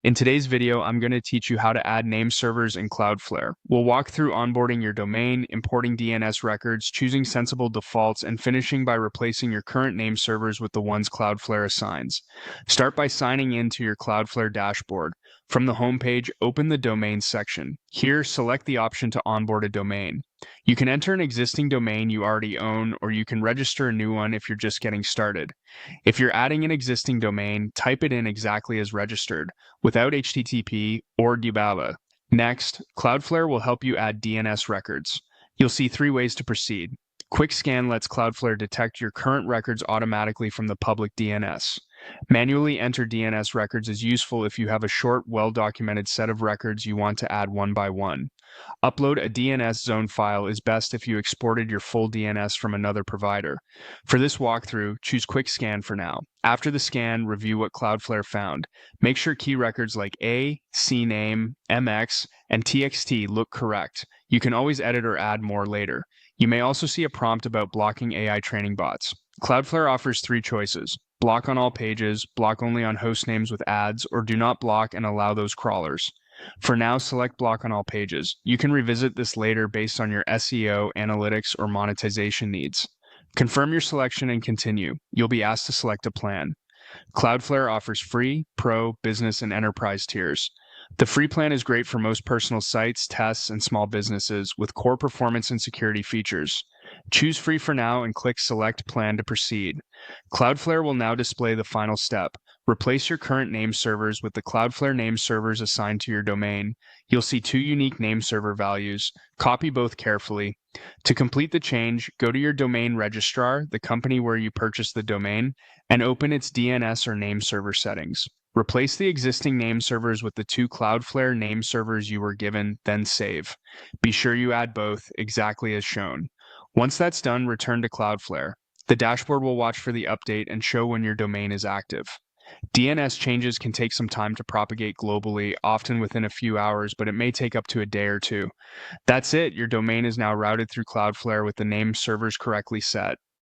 In today's video, I'm going to teach you how to add name servers in Cloudflare. We'll walk through onboarding your domain, importing DNS records, choosing sensible defaults, and finishing by replacing your current name servers with the ones Cloudflare assigns. Start by signing in to your Cloudflare dashboard. From the homepage, open the Domain section. Here, select the option to onboard a domain. You can enter an existing domain you already own, or you can register a new one if you're just getting started. If you're adding an existing domain, type it in exactly as registered, without HTTP or DBABA. Next, Cloudflare will help you add DNS records. You'll see 3 ways to proceed. Quick Scan lets Cloudflare detect your current records automatically from the public DNS. Manually enter DNS records is useful if you have a short, well-documented set of records you want to add one by one. Upload a DNS zone file is best if you exported your full DNS from another provider. For this walkthrough, choose Quick Scan for now. After the scan, review what Cloudflare found. Make sure key records like A, CNAME, MX, and TXT look correct. You can always edit or add more later. You may also see a prompt about blocking AI training bots. Cloudflare offers 3 choices: block on all pages, block only on host names with ads, or do not block and allow those crawlers. For now, select block on all pages. You can revisit this later based on your SEO, analytics, or monetization needs. Confirm your selection and continue. You'll be asked to select a plan. Cloudflare offers free, pro, business, and enterprise tiers. The free plan is great for most personal sites, tests, and small businesses with core performance and security features. Choose free for now and click Select Plan to proceed. Cloudflare will now display the final step. Replace your current name servers with the Cloudflare name servers assigned to your domain. You'll see 2 unique name server values. Copy both carefully. To complete the change, go to your domain registrar, the company where you purchased the domain, and open its DNS or name server settings. Replace the existing name servers with the 2 Cloudflare name servers you were given, then save. Be sure you add both, exactly as shown. Once that's done, return to Cloudflare. The dashboard will watch for the update and show when your domain is active. DNS changes can take some time to propagate globally, often within a few hours, but it may take up to a day or 2. That's it. Your domain is now routed through Cloudflare with the name servers correctly set.